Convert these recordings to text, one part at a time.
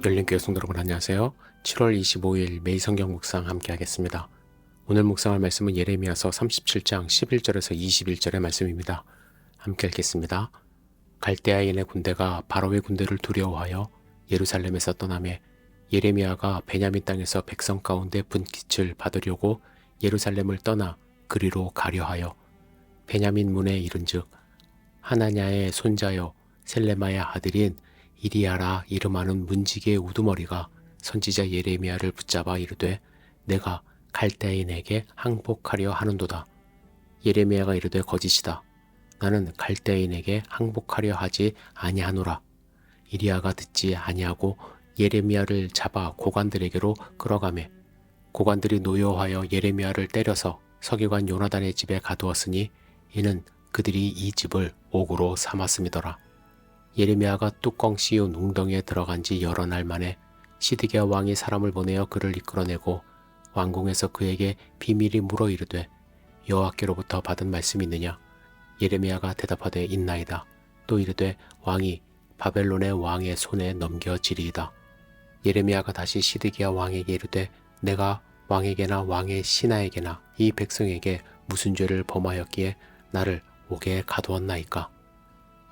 열린교회 성도 여러분 안녕하세요. 7월 25일 매일 성경 묵상 함께 하겠습니다. 오늘 묵상할 말씀은 예레미야서 37장 11절에서 21절의 말씀입니다. 함께 읽겠습니다. 갈대아인의 군대가 바로의 군대를 두려워하여 예루살렘에서 떠나매 예레미야가 베냐민 땅에서 백성 가운데 분깃을 받으려고 예루살렘을 떠나 그리로 가려 하여 베냐민 문에 이른즉 하나냐의 손자여 셀레마의 아들인 이리야라 이름하는 문지기의 우두머리가 선지자 예레미야를 붙잡아 이르되 내가 갈대인에게 항복하려 하는도다. 예레미야가 이르되 거짓이다. 나는 갈대인에게 항복하려 하지 아니하노라. 이리야가 듣지 아니하고 예레미야를 잡아 고관들에게로 끌어가매 고관들이 노여하여 예레미야를 때려서 서기관 요나단의 집에 가두었으니 이는 그들이 이 집을 옥으로 삼았음이더라. 예레미야가 뚜껑 씌운 웅덩이에 들어간 지 여러 날 만에 시드기야 왕이 사람을 보내어 그를 이끌어내고 왕궁에서 그에게 비밀이 물어 이르되 여호와께로부터 받은 말씀이 있느냐? 예레미야가 대답하되 있나이다. 또 이르되 왕이 바벨론의 왕의 손에 넘겨지리이다. 예레미야가 다시 시드기야 왕에게 이르되 내가 왕에게나 왕의 신하에게나 이 백성에게 무슨 죄를 범하였기에 나를 옥에 가두었나이까?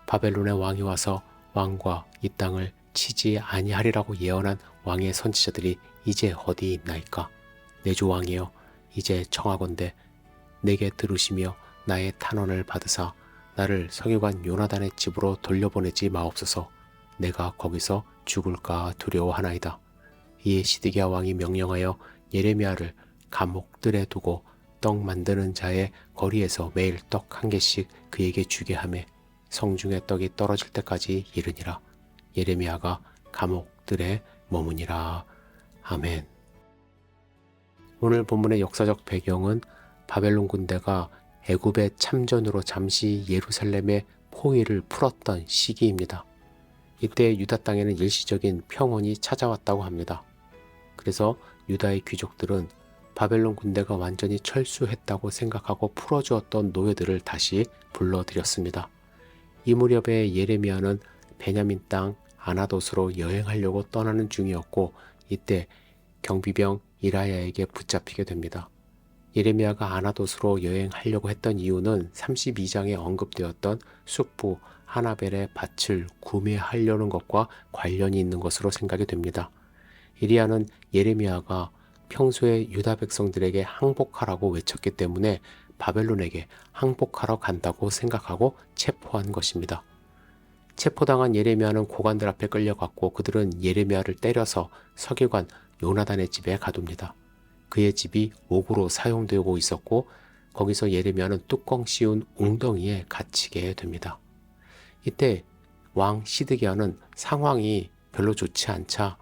바벨론의 왕이 와서 왕과 이 땅을 치지 아니하리라고 예언한 왕의 선지자들이 이제 어디 있나이까? 내 주 왕이여 이제 청하건대 내게 들으시며 나의 탄원을 받으사 나를 서기관 요나단의 집으로 돌려보내지 마옵소서. 내가 거기서 죽을까 두려워하나이다. 이에 시드기야 왕이 명령하여 예레미야를 감옥들에 두고 떡 만드는 자의 거리에서 매일 떡 한 개씩 그에게 주게 하며 성중의 떡이 떨어질 때까지 이르니라. 예레미야가 감옥들에 머무니라. 아멘. 오늘 본문의 역사적 배경은 바벨론 군대가 애굽의 참전으로 잠시 예루살렘의 포위를 풀었던 시기입니다. 이때 유다 땅에는 일시적인 평온이 찾아왔다고 합니다. 그래서 유다의 귀족들은 바벨론 군대가 완전히 철수했다고 생각하고 풀어주었던 노예들을 다시 불러들였습니다. 이 무렵에 예레미야는 베냐민 땅 아나돗으로 여행하려고 떠나는 중이었고 이때 경비병 이라야에게 붙잡히게 됩니다. 예레미야가 아나돗으로 여행하려고 했던 이유는 32장에 언급되었던 숙부 하나벨의 밭을 구매하려는 것과 관련이 있는 것으로 생각이 됩니다. 이리야는 예레미야가 평소에 유다 백성들에게 항복하라고 외쳤기 때문에 바벨론에게 항복하러 간다고 생각하고 체포한 것입니다. 체포당한 예레미야는 고관들 앞에 끌려갔고 그들은 예레미야를 때려서 서기관 요나단의 집에 가둡니다. 그의 집이 옥으로 사용되고 있었고 거기서 예레미야는 뚜껑 씌운 웅덩이에 갇히게 됩니다. 이때 왕 시드기야는 상황이 별로 좋지 않자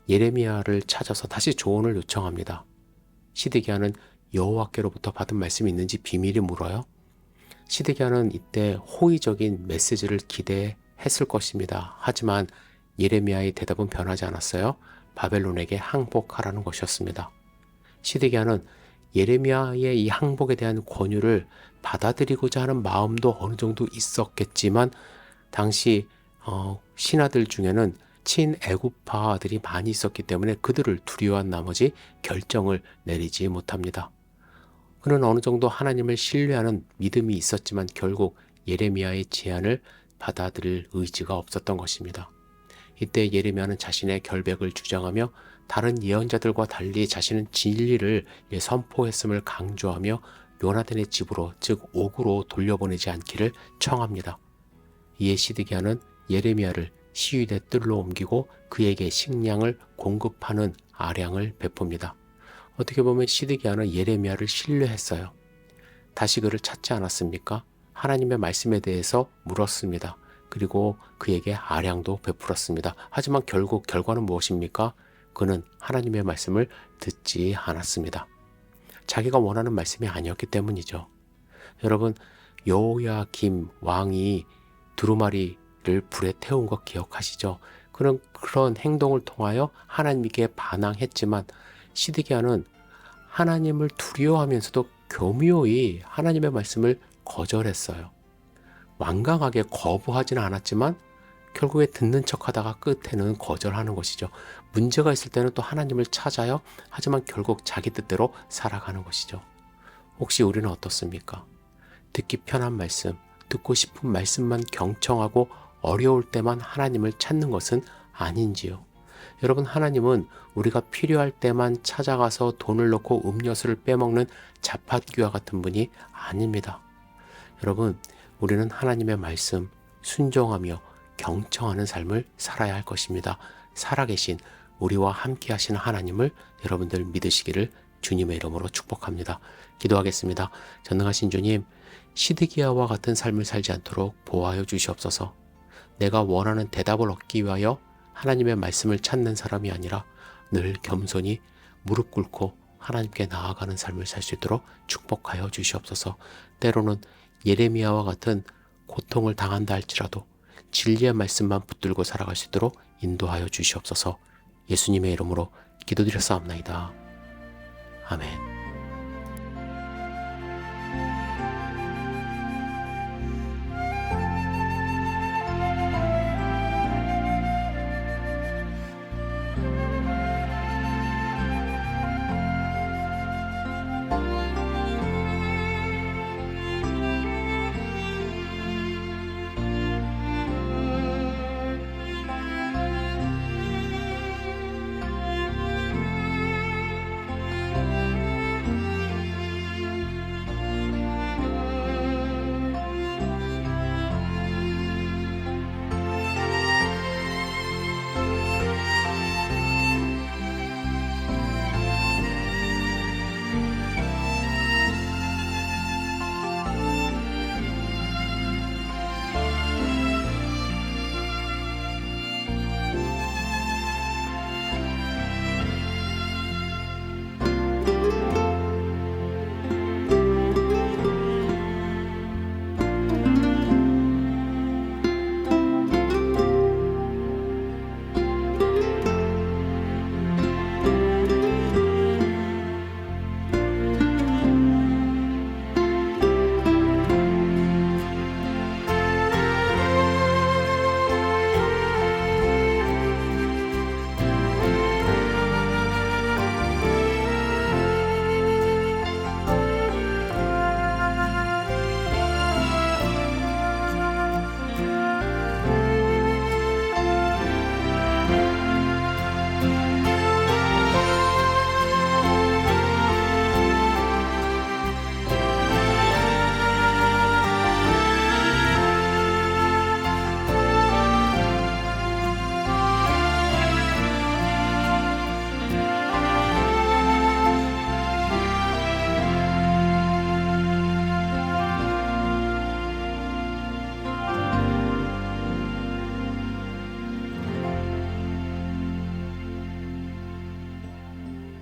예레미야를 찾아서 다시 조언을 요청합니다. 시드기야는 여호와께로부터 받은 말씀이 있는지 비밀이 물어요. 시드기야는 이때 호의적인 메시지를 기대했을 것입니다. 하지만 예레미야의 대답은 변하지 않았어요. 바벨론에게 항복하라는 것이었습니다. 시드기야는 예레미야의 이 항복에 대한 권유를 받아들이고자 하는 마음도 어느 정도 있었겠지만 당시 신하들 중에는 친애굽파들이 많이 있었기 때문에 그들을 두려워한 나머지 결정을 내리지 못합니다. 그는 어느 정도 하나님을 신뢰하는 믿음이 있었지만 결국 예레미야의 제안을 받아들일 의지가 없었던 것입니다. 이때 예레미야는 자신의 결백을 주장하며 다른 예언자들과 달리 자신은 진리를 선포했음을 강조하며 요나단의 집으로 즉 옥으로 돌려보내지 않기를 청합니다. 이에 시드기야는 예레미야를 시위대 뜰로 옮기고 그에게 식량을 공급하는 아량을 베풉니다. 어떻게 보면 시드기야는 예레미야를 신뢰했어요. 다시 그를 찾지 않았습니까? 하나님의 말씀에 대해서 물었습니다. 그리고 그에게 아량도 베풀었습니다. 하지만 결국 결과는 무엇입니까? 그는 하나님의 말씀을 듣지 않았습니다. 자기가 원하는 말씀이 아니었기 때문이죠. 여러분, 여호야김 왕이 두루마리를 불에 태운 거 기억하시죠? 그는 그런 행동을 통하여 하나님께 반항했지만 시드기야는 하나님을 두려워하면서도 교묘히 하나님의 말씀을 거절했어요. 완강하게 거부하지는 않았지만 결국에 듣는 척하다가 끝에는 거절하는 것이죠. 문제가 있을 때는 또 하나님을 찾아요. 하지만 결국 자기 뜻대로 살아가는 것이죠. 혹시 우리는 어떻습니까? 듣기 편한 말씀, 듣고 싶은 말씀만 경청하고 어려울 때만 하나님을 찾는 것은 아닌지요? 여러분, 하나님은 우리가 필요할 때만 찾아가서 돈을 넣고 음료수를 빼먹는 자판기와 같은 분이 아닙니다. 여러분, 우리는 하나님의 말씀 순종하며 경청하는 삶을 살아야 할 것입니다. 살아계신 우리와 함께 하시는 하나님을 여러분들 믿으시기를 주님의 이름으로 축복합니다. 기도하겠습니다. 전능하신 주님, 시드기야와 같은 삶을 살지 않도록 보호하여 주시옵소서. 내가 원하는 대답을 얻기 위하여 하나님의 말씀을 찾는 사람이 아니라 늘 겸손히 무릎 꿇고 하나님께 나아가는 삶을 살 수 있도록 축복하여 주시옵소서. 때로는 예레미야와 같은 고통을 당한다 할지라도 진리의 말씀만 붙들고 살아갈 수 있도록 인도하여 주시옵소서. 예수님의 이름으로 기도드렸사옵나이다. 아멘.